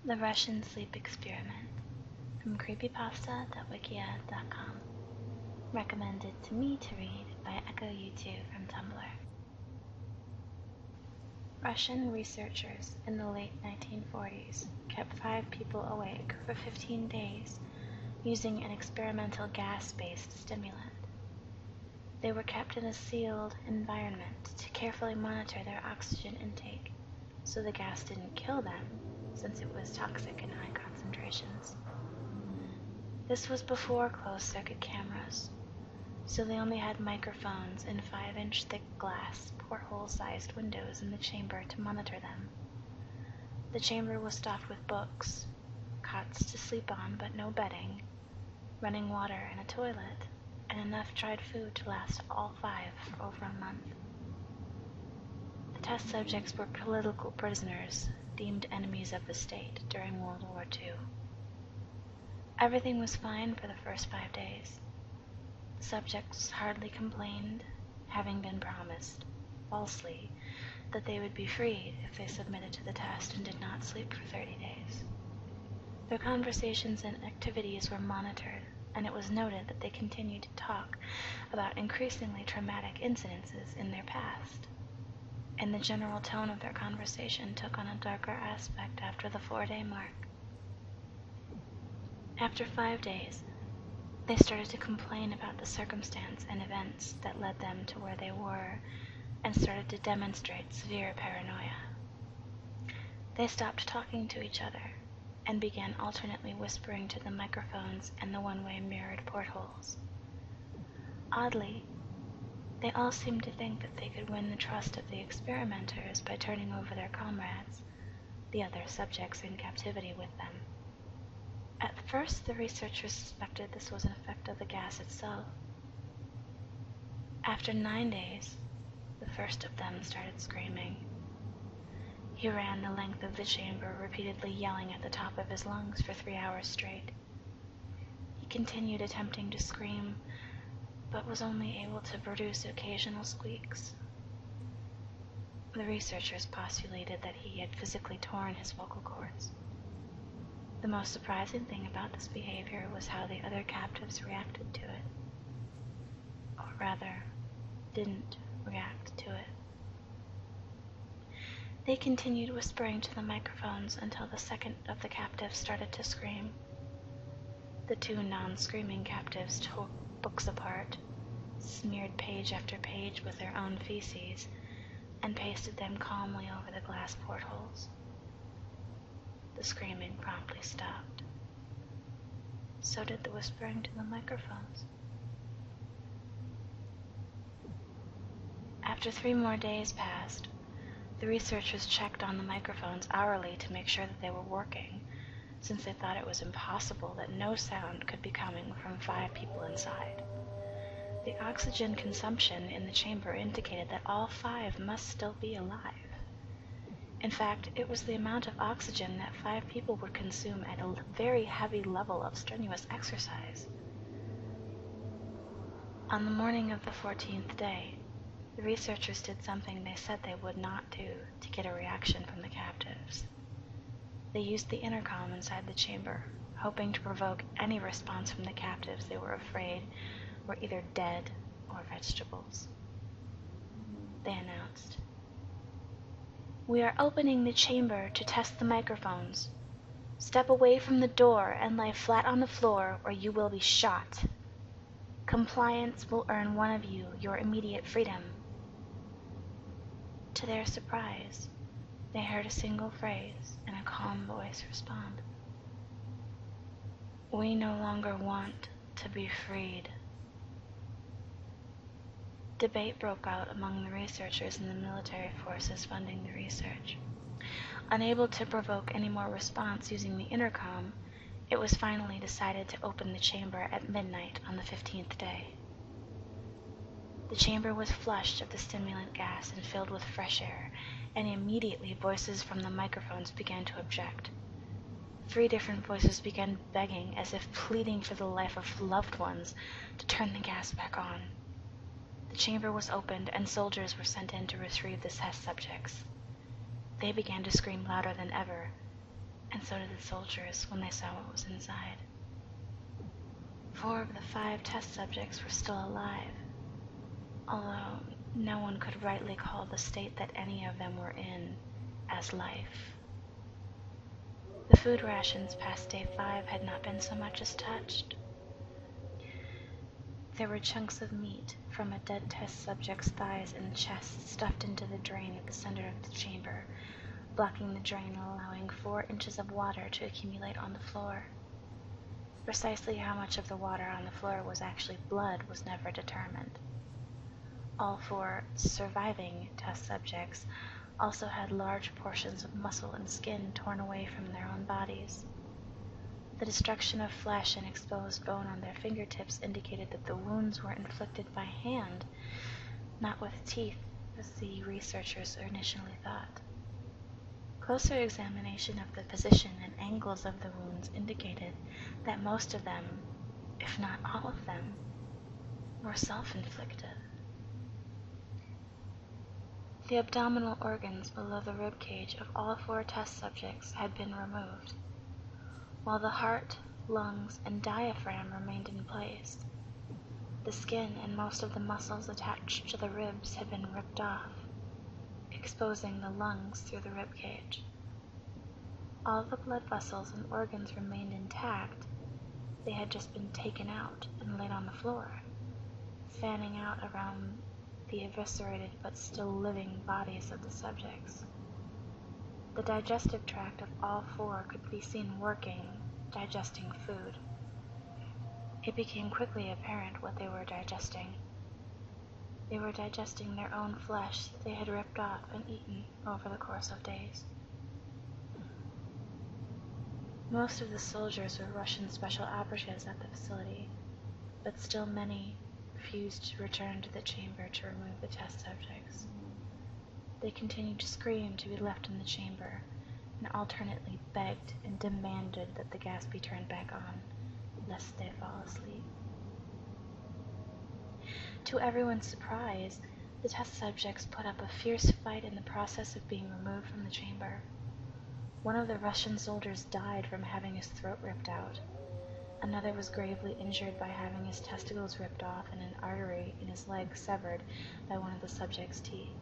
The Russian Sleep Experiment from Creepypasta.wikia.com. Recommended to me to read by Echo U2 from Tumblr. Russian researchers in the late 1940s kept 5 people awake for 15 days using an experimental gas-based stimulant. They were kept in a sealed environment to carefully monitor their oxygen intake so the gas didn't kill them, since it was toxic in high concentrations. This was before closed-circuit cameras, so they only had microphones in 5-inch thick glass, porthole-sized windows in the chamber to monitor them. The chamber was stocked with books, cots to sleep on but no bedding, running water and a toilet, and enough dried food to last all 5 for over a month. The test subjects were political prisoners, deemed enemies of the state during World War II. Everything was fine for the first 5 days. The subjects hardly complained, having been promised, falsely, that they would be freed if they submitted to the test and did not sleep for 30 days. Their conversations and activities were monitored, and it was noted that they continued to talk about increasingly traumatic incidences in their past. And the general tone of their conversation took on a darker aspect after the 4-day mark. After 5 days, they started to complain about the circumstance and events that led them to where they were, and started to demonstrate severe paranoia. They stopped talking to each other, and began alternately whispering to the microphones and the one-way mirrored portholes. Oddly, they all seemed to think that they could win the trust of the experimenters by turning over their comrades, the other subjects in captivity with them. At first, the researchers suspected this was an effect of the gas itself. After 9 days, the first of them started screaming. He ran the length of the chamber, repeatedly yelling at the top of his lungs for 3 hours straight. He continued attempting to scream, but was only able to produce occasional squeaks. The researchers postulated that he had physically torn his vocal cords. The most surprising thing about this behavior was how the other captives reacted to it. Or rather, didn't react to it. They continued whispering to the microphones until the second of the captives started to scream. The 2 non-screaming captives tore books apart, smeared page after page with their own feces, and pasted them calmly over the glass portholes. The screaming promptly stopped. So did the whispering to the microphones. After 3 more days passed, the researchers checked on the microphones hourly to make sure that they were working, since they thought it was impossible that no sound could be coming from 5 people inside. The oxygen consumption in the chamber indicated that all 5 must still be alive. In fact, it was the amount of oxygen that 5 people would consume at a very heavy level of strenuous exercise. On the morning of the 14th day, the researchers did something they said they would not do to get a reaction from the captives. They used the intercom inside the chamber, hoping to provoke any response from the captives they were afraid were either dead or vegetables. They announced, "We are opening the chamber to test the microphones. Step away from the door and lie flat on the floor or you will be shot. Compliance will earn one of you your immediate freedom." To their surprise, they heard a single phrase in a calm voice respond. "We no longer want to be freed." Debate broke out among the researchers and the military forces funding the research. Unable to provoke any more response using the intercom, it was finally decided to open the chamber at midnight on the 15th day. The chamber was flushed of the stimulant gas and filled with fresh air, and immediately voices from the microphones began to object. 3 different voices began begging, as if pleading for the life of loved ones, to turn the gas back on. The chamber was opened and soldiers were sent in to retrieve the test subjects. They began to scream louder than ever, and so did the soldiers when they saw what was inside. 4 of the 5 test subjects were still alive, although no one could rightly call the state that any of them were in as life. The food rations past day 5 had not been so much as touched. There were chunks of meat from a dead test subject's thighs and chest stuffed into the drain at the center of the chamber, blocking the drain and allowing 4 inches of water to accumulate on the floor. Precisely how much of the water on the floor was actually blood was never determined. All 4 surviving test subjects also had large portions of muscle and skin torn away from their own bodies. The destruction of flesh and exposed bone on their fingertips indicated that the wounds were inflicted by hand, not with teeth, as the researchers initially thought. Closer examination of the position and angles of the wounds indicated that most of them, if not all of them, were self-inflicted. The abdominal organs below the rib cage of all 4 test subjects had been removed, while the heart, lungs, and diaphragm remained in place. The skin and most of the muscles attached to the ribs had been ripped off, exposing the lungs through the rib cage. All the blood vessels and organs remained intact. They had just been taken out and laid on the floor, fanning out around the eviscerated but still living bodies of the subjects. The digestive tract of all 4 could be seen working, digesting food. It became quickly apparent what they were digesting. They were digesting their own flesh that they had ripped off and eaten over the course of days. Most of the soldiers were Russian special operatives at the facility, but still many refused to return to the chamber to remove the test subjects. They continued to scream to be left in the chamber, and alternately begged and demanded that the gas be turned back on, lest they fall asleep. To everyone's surprise, the test subjects put up a fierce fight in the process of being removed from the chamber. One of the Russian soldiers died from having his throat ripped out. Another was gravely injured by having his testicles ripped off and an artery in his leg severed by one of the subject's teeth.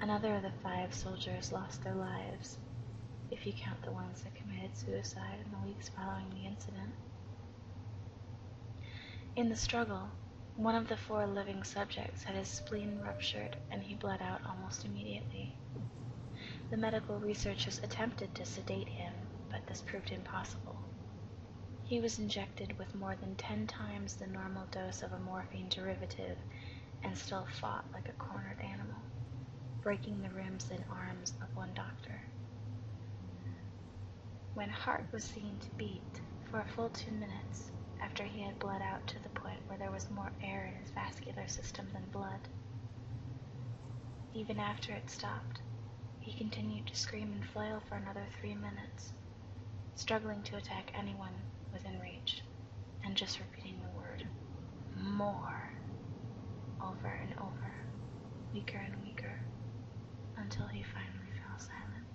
Another of the 5 soldiers lost their lives, if you count the ones that committed suicide in the weeks following the incident. In the struggle, one of the 4 living subjects had his spleen ruptured and he bled out almost immediately. The medical researchers attempted to sedate him, but this proved impossible. He was injected with more than 10 times the normal dose of a morphine derivative and still fought like a cornered animal, breaking the ribs and arms of one doctor. When heart was seen to beat for a full 2 minutes after he had bled out to the point where there was more air in his vascular system than blood. Even after it stopped, he continued to scream and flail for another 3 minutes, struggling to attack anyone within reach, and just repeating the word, "more," over and over, weaker and weaker, until he finally fell silent.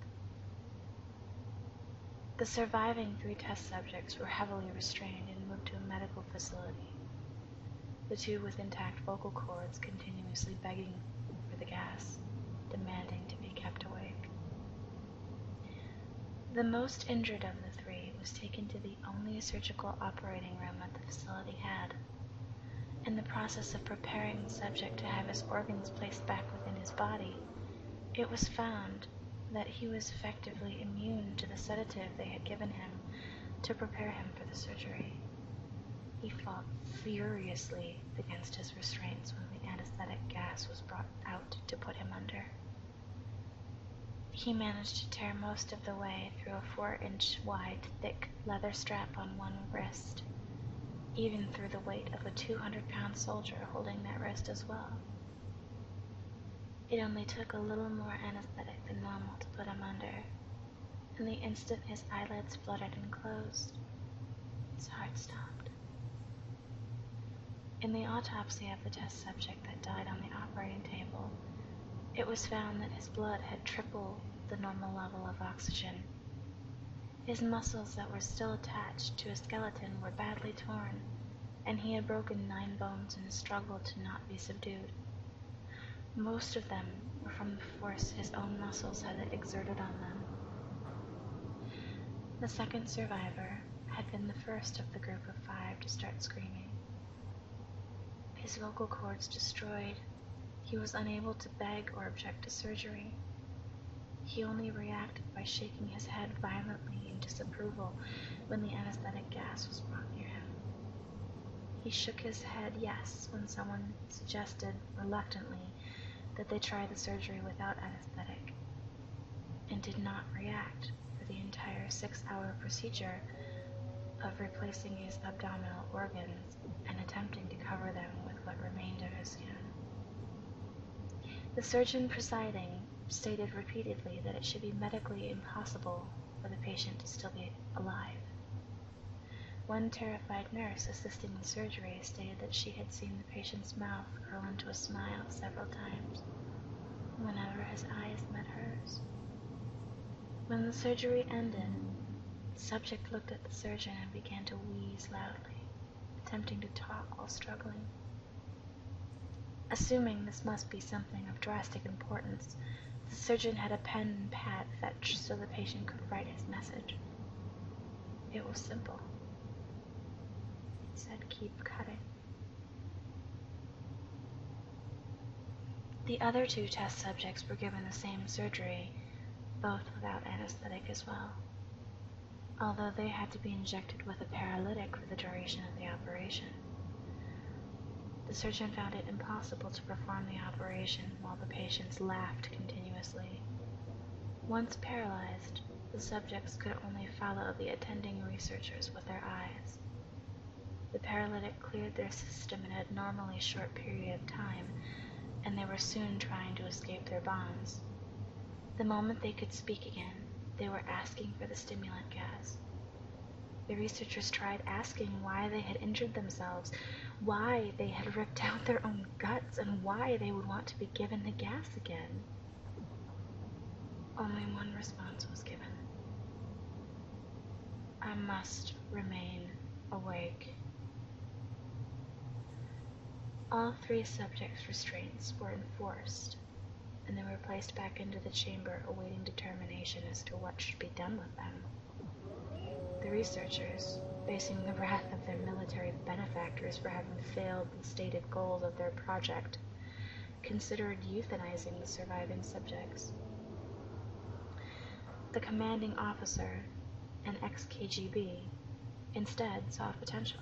The surviving 3 test subjects were heavily restrained and moved to a medical facility, the 2 with intact vocal cords continuously begging for the gas, demanding to be kept awake. The most injured of the 3 was taken to the only surgical operating room that the facility had. In the process of preparing the subject to have his organs placed back within his body, it was found that he was effectively immune to the sedative they had given him to prepare him for the surgery. He fought furiously against his restraints when the anesthetic gas was brought out to put him under. He managed to tear most of the way through a 4-inch wide, thick leather strap on one wrist, even through the weight of a 200-pound soldier holding that wrist as well. It only took a little more anesthetic than normal to put him under, and the instant his eyelids fluttered and closed, his heart stopped. In the autopsy of the test subject that died on the operating table, it was found that his blood had tripled the normal level of oxygen. His muscles that were still attached to his skeleton were badly torn, and he had broken 9 bones in his struggle to not be subdued. Most of them were from the force his own muscles had exerted on them. The second survivor had been the first of the group of 5 to start screaming. His vocal cords destroyed, he was unable to beg or object to surgery. He only reacted by shaking his head violently in disapproval when the anesthetic gas was brought near him. He shook his head yes when someone suggested, reluctantly, that they try the surgery without anesthetic, and did not react for the entire 6-hour procedure of replacing his abdominal organs and attempting to cover them with what remained of his skin. The surgeon presiding stated repeatedly that it should be medically impossible for the patient to still be alive. One terrified nurse assisting the surgery stated that she had seen the patient's mouth curl into a smile several times whenever his eyes met hers. When the surgery ended, the subject looked at the surgeon and began to wheeze loudly, attempting to talk while struggling. Assuming this must be something of drastic importance, the surgeon had a pen and pad fetched so the patient could write his message. It was simple. It said, "Keep cutting." The other 2 test subjects were given the same surgery, both without anesthetic as well, although they had to be injected with a paralytic for the duration of the operation. The surgeon found it impossible to perform the operation while the patients laughed continuously. Once paralyzed, the subjects could only follow the attending researchers with their eyes. The paralytic cleared their system in a abnormally short period of time, and they were soon trying to escape their bonds. The moment they could speak again, they were asking for the stimulant gas. The researchers tried asking why they had injured themselves, why they had ripped out their own guts, and why they would want to be given the gas again. Only one response was given. "I must remain awake." All 3 subjects' restraints were enforced, and they were placed back into the chamber awaiting determination as to what should be done with them. The researchers, facing the wrath of their military benefactors for having failed the stated goals of their project, considered euthanizing the surviving subjects. The commanding officer, an ex-KGB, instead saw potential,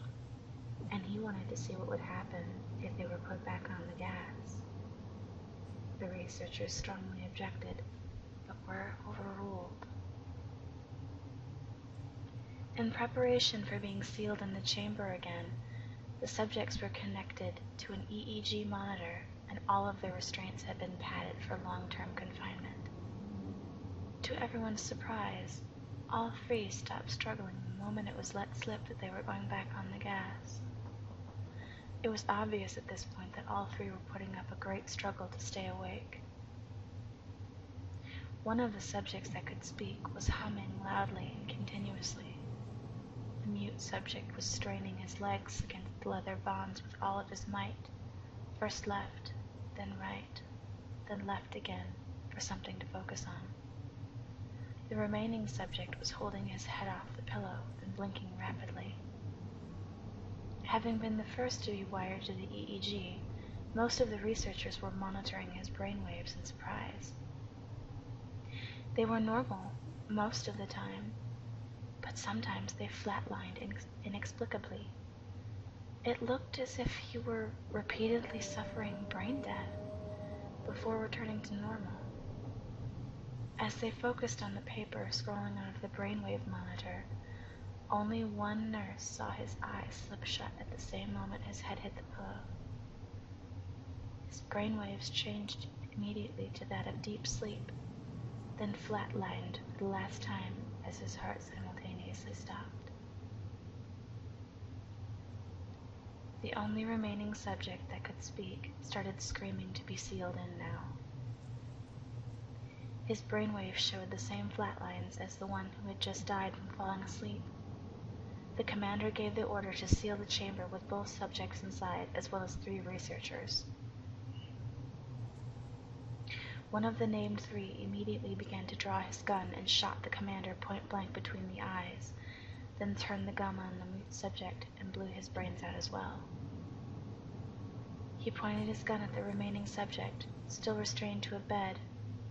and he wanted to see what would happen if they were put back on the gas. The researchers strongly objected, but were overruled. In preparation for being sealed in the chamber again, the subjects were connected to an EEG monitor, and all of their restraints had been padded for long-term confinement. To everyone's surprise, all 3 stopped struggling the moment it was let slip that they were going back on the gas. It was obvious at this point that all 3 were putting up a great struggle to stay awake. One of the subjects that could speak was humming loudly and continuously. The mute subject was straining his legs against the leather bonds with all of his might, first left, then right, then left again, for something to focus on. The remaining subject was holding his head off the pillow and blinking rapidly. Having been the first to be wired to the EEG, most of the researchers were monitoring his brainwaves in surprise. They were normal most of the time, but sometimes they flatlined inexplicably. It looked as if he were repeatedly suffering brain death before returning to normal. As they focused on the paper scrolling out of the brainwave monitor, only one nurse saw his eyes slip shut at the same moment his head hit the pillow. His brainwaves changed immediately to that of deep sleep, then flatlined for the last time as his heart simultaneously stopped. The only remaining subject that could speak started screaming to be sealed in now. His brainwaves showed the same flat lines as the one who had just died from falling asleep. The commander gave the order to seal the chamber with both subjects inside, as well as 3 researchers. One of the named 3 immediately began to draw his gun and shot the commander point blank between the eyes, then turned the gun on the mute subject and blew his brains out as well. He pointed his gun at the remaining subject, still restrained to a bed,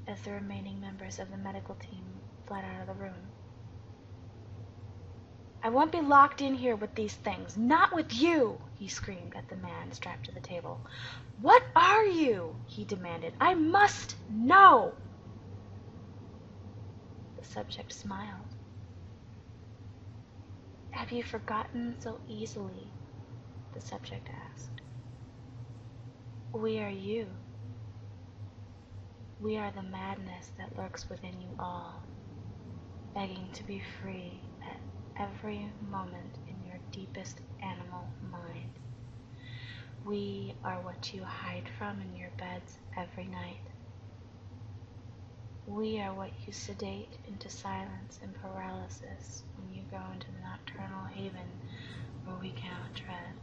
as the remaining members of the medical team fled out of the room. "I won't be locked in here with these things. Not with you!" he screamed at the man strapped to the table. "What are you?" he demanded. "I must know!" The subject smiled. "Have you forgotten so easily?" the subject asked. "We are you. We are the madness that lurks within you all, begging to be free at every moment in your deepest animal mind. We are what you hide from in your beds every night. We are what you sedate into silence and paralysis when you go into the nocturnal haven where we cannot tread."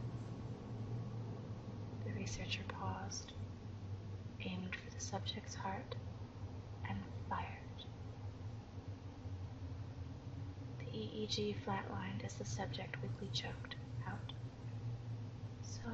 The researcher paused, aimed for the subject's heart, and fired. The EEG flatlined as the subject weakly choked out. "So